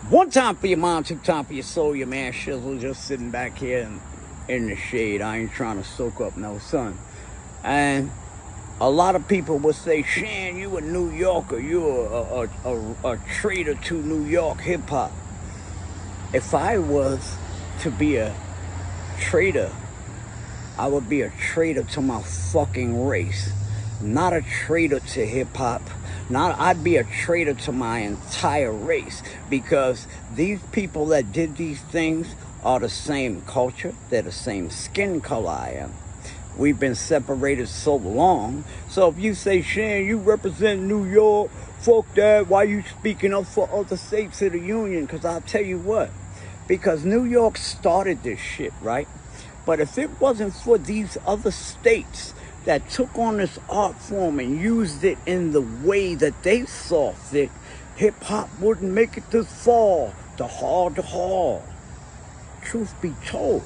One time for your mom, two time for your soul. Your man Shizzle just sitting back here in the shade. I ain't trying to soak up no sun. And a lot of people would say, Shan, you a New Yorker. You a traitor to New York hip-hop. If I was to be a traitor, I would be a traitor to my fucking race. Not a traitor to hip-hop. I'd be a traitor to my entire race, because these people that did these things are the same culture. They're the same skin color I am. We've been separated so long. So if you say, Shan, you represent New York, fuck that, why you speaking up for other states of the union? Because I'll tell you what, because New York started this shit, right? But if it wasn't for these other states that took on this art form and used it in the way that they saw fit, hip-hop wouldn't make it this far. The hard. Truth be told,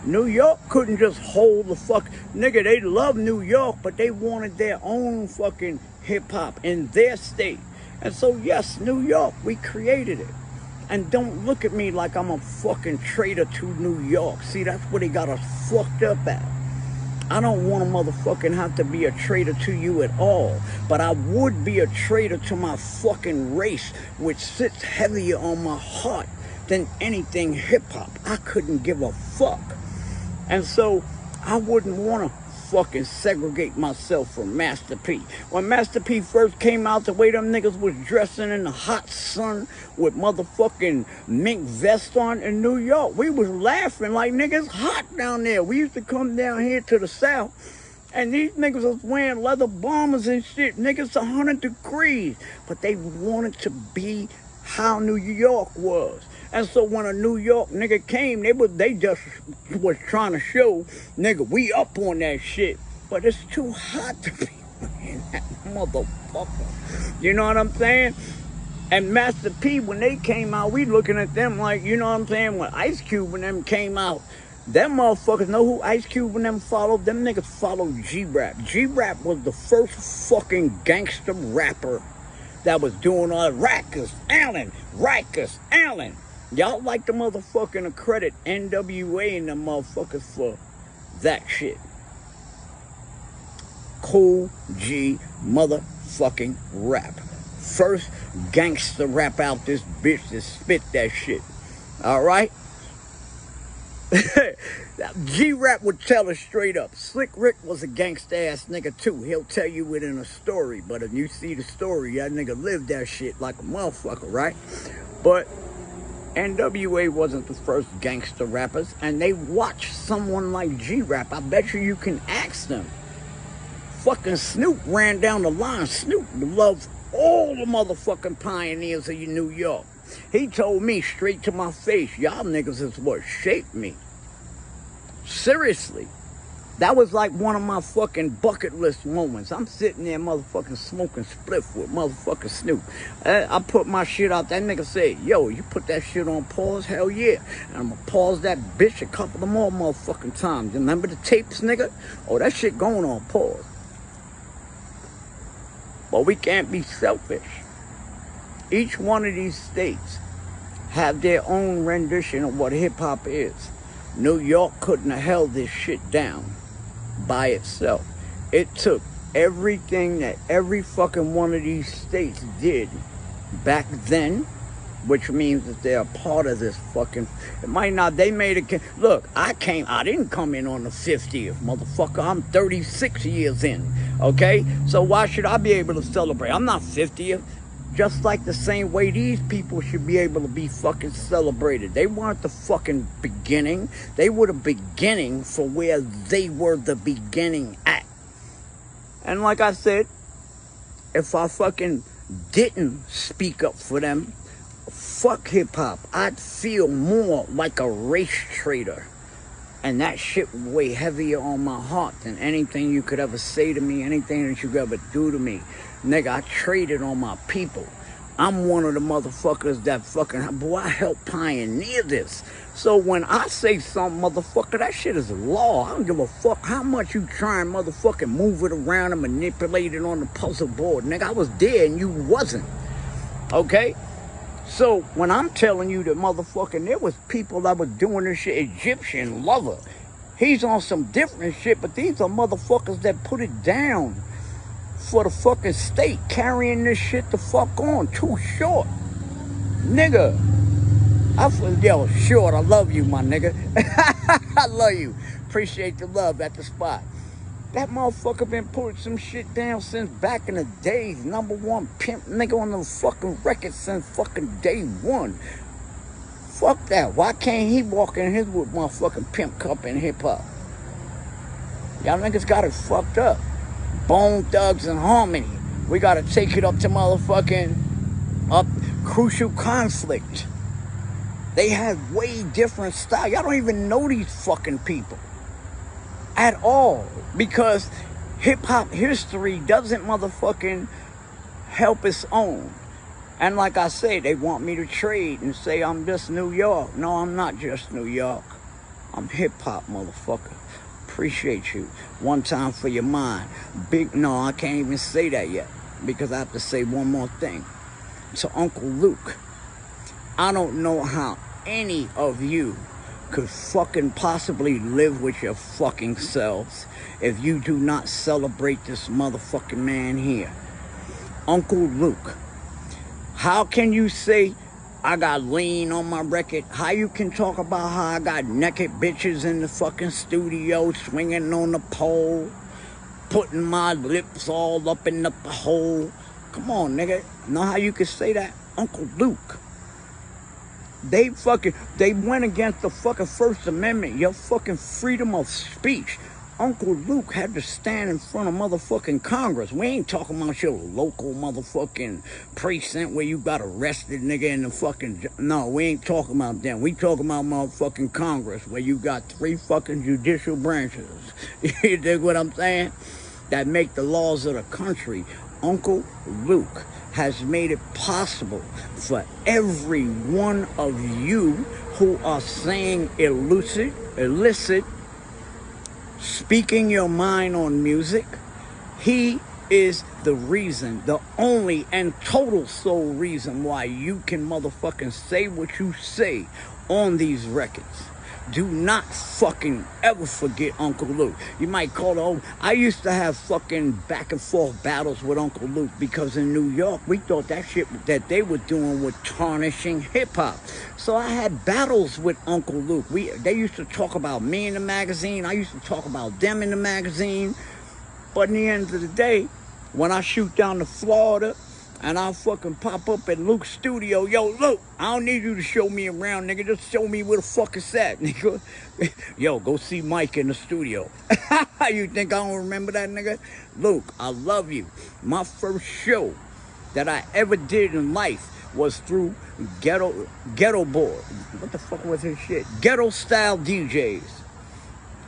New York couldn't just hold the fuck... Nigga, they love New York, but they wanted their own fucking hip-hop in their state. And so, yes, New York, we created it. And don't look at me like I'm a fucking traitor to New York. See, that's what they got us fucked up at. I don't want to motherfucking have to be a traitor to you at all. But I would be a traitor to my fucking race, which sits heavier on my heart than anything hip-hop. I couldn't give a fuck. And so I wouldn't want to fucking segregate myself from Master P. When Master P first came out, the way them niggas was dressing in the hot sun with motherfucking mink vest on in New York, we was laughing like, niggas hot down there. We used to come down here to the south, and these niggas was wearing leather bombers and shit. Niggas 100 degrees. But they wanted to be how New York was. And so when a New York nigga came, they just was trying to show, nigga, we up on that shit. But it's too hot to be wearing that motherfucker. You know what I'm saying? And Master P, when they came out, we looking at them like, you know what I'm saying? When Ice Cube and them came out, them motherfuckers know who Ice Cube and them followed? Them niggas followed G-Rap. G-Rap was the first fucking gangster rapper that was doing all Rikers Allen. Y'all like the motherfucking credit NWA and them motherfuckers for that shit. Cool G motherfucking rap. First gangster rap out this bitch that spit that shit. Alright? G-Rap would tell us straight up. Slick Rick was a gangsta ass nigga too. He'll tell you it in a story. But if you see the story, that nigga lived that shit like a motherfucker, right? But NWA wasn't the first gangster rappers, and they watched someone like G-Rap. I bet you can ask them. Fucking Snoop ran down the line. Snoop loved all the motherfucking pioneers of New York. He told me straight to my face, y'all niggas is what shaped me. Seriously. That was like one of my fucking bucket list moments. I'm sitting there motherfucking smoking spliff with motherfucking Snoop. I put my shit out. That nigga said, yo, you put that shit on pause? Hell yeah. And I'm gonna pause that bitch a couple of more motherfucking times. Remember the tapes, nigga? Oh, that shit going on pause. But we can't be selfish. Each one of these states have their own rendition of what hip-hop is. New York couldn't have held this shit down by itself. It took everything that every fucking one of these states did back then, which means that they're a part of this fucking... It might not... They made it... Look, I didn't come in on the 50th, motherfucker. I'm 36 years in, okay? So why should I be able to celebrate? I'm not 50th. Just like the same way these people should be able to be fucking celebrated. They weren't the fucking beginning. They were the beginning for where they were the beginning at. And like I said, if I fucking didn't speak up for them, fuck hip-hop, I'd feel more like a race traitor. And that shit would weigh heavier on my heart than anything you could ever say to me, anything that you could ever do to me. Nigga, I traded on my people. I'm one of the motherfuckers that fucking... Boy, I helped pioneer this. So when I say something, motherfucker, that shit is law. I don't give a fuck how much you try and motherfucking move it around and manipulate it on the puzzle board. Nigga, I was there and you wasn't. Okay? So when I'm telling you that motherfucking there was people that was doing this shit, Egyptian Lover, he's on some different shit, but these are motherfuckers that put it down for the fucking state, carrying this shit the fuck on. Too Short. Nigga. Yo, Short, I love you, my nigga. I love you. Appreciate the love at the spot. That motherfucker been putting some shit down since back in the days. #1 pimp nigga on the fucking record since fucking day one. Fuck that. Why can't he walk in his with motherfucking pimp cup in hip hop? Y'all niggas got it fucked up. Bone Thugs and Harmony. We gotta take it up to motherfucking Crucial Conflict. They have way different style. Y'all don't even know these fucking people at all, because hip-hop history doesn't motherfucking help its own. And like I say, they want me to trade and say I'm just New York. No, I'm not just New York. I'm hip-hop, motherfucker. Appreciate you. One time for your mind. No, I can't even say that yet, because I have to say one more thing. To Uncle Luke, I don't know how any of you could fucking possibly live with your fucking selves if you do not celebrate this motherfucking man here. Uncle Luke. How can you say I got lean on my record? How you can talk about how I got naked bitches in the fucking studio swinging on the pole, putting my lips all up in the hole? Come on, nigga. Know how you can say that? Uncle Luke. They went against the fucking First Amendment, your fucking freedom of speech. Uncle Luke had to stand in front of motherfucking Congress. We ain't talking about your local motherfucking precinct where you got arrested, nigga, in the fucking... No, we ain't talking about them. We talking about motherfucking Congress where you got 3 fucking judicial branches. You dig what I'm saying? That make the laws of the country. Uncle Luke has made it possible for every one of you who are saying illicit, speaking your mind on music. He is the reason, the only and total sole reason why you can motherfucking say what you say on these records. Do not fucking ever forget Uncle Luke. You might call it old. I used to have fucking back and forth battles with Uncle Luke because in New York, we thought that shit that they were doing was tarnishing hip-hop. So I had battles with Uncle Luke. They used to talk about me in the magazine. I used to talk about them in the magazine. But in the end of the day, when I shoot down to Florida, and I'll fucking pop up at Luke's studio. Yo, Luke, I don't need you to show me around, nigga. Just show me where the fuck it's at, nigga. Yo, go see Mike in the studio. You think I don't remember that, nigga? Luke, I love you. My first show that I ever did in life was through Ghetto Board. What the fuck was his shit? Ghetto Style DJs.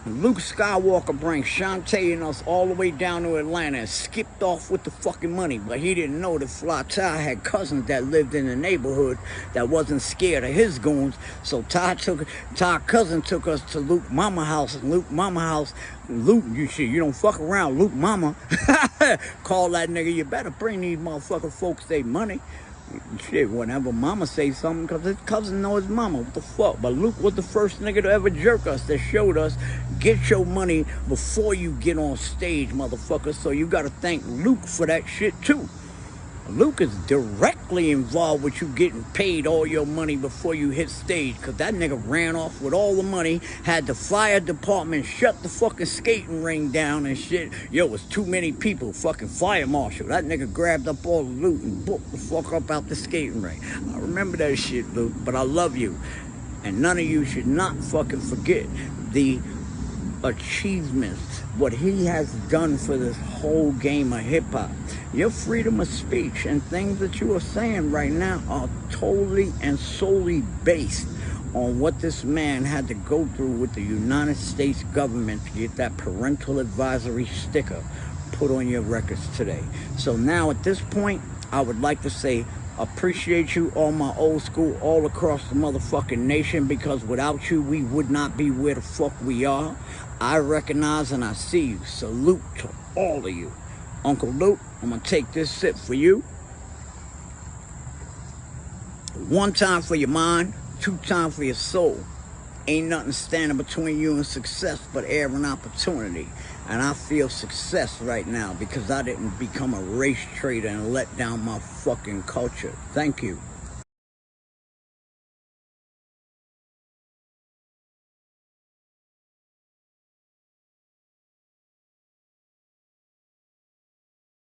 Luke Skywalker bring Shantae and us all the way down to Atlanta and skipped off with the fucking money. But he didn't know that Fly Ty had cousins that lived in the neighborhood that wasn't scared of his goons. So Ty cousin took us to Luke Mama house. And Luke Mama house, Luke, you don't fuck around. Luke Mama call that nigga, you better bring these motherfucking folks their money. Shit, whenever mama say something, because his cousin know his mama. What the fuck? But Luke was the first nigga to ever jerk us, that showed us, get your money before you get on stage, motherfucker. So you got to thank Luke for that shit, too. Luke is directly involved with you getting paid all your money before you hit stage, because that nigga ran off with all the money, had the fire department shut the fucking skating ring down and shit. Yo, it was too many people, fucking fire marshal. That nigga grabbed up all the loot and booked the fuck up out the skating ring. I remember that shit, Luke, but I love you. And none of you should not fucking forget the achievements, what he has done for this whole game of hip-hop. Your freedom of speech and things that you are saying right now are totally and solely based on what this man had to go through with the United States government to get that parental advisory sticker put on your records today. So now at this point, I would like to say appreciate you, all my old school, all across the motherfucking nation, because without you, we would not be where the fuck we are. I recognize and I see you. Salute to all of you. Uncle Luke, I'm going to take this sip for you. 1 time for your mind, 2 times for your soul. Ain't nothing standing between you and success but air and opportunity. And I feel success right now because I didn't become a race trader and let down my fucking culture. Thank you.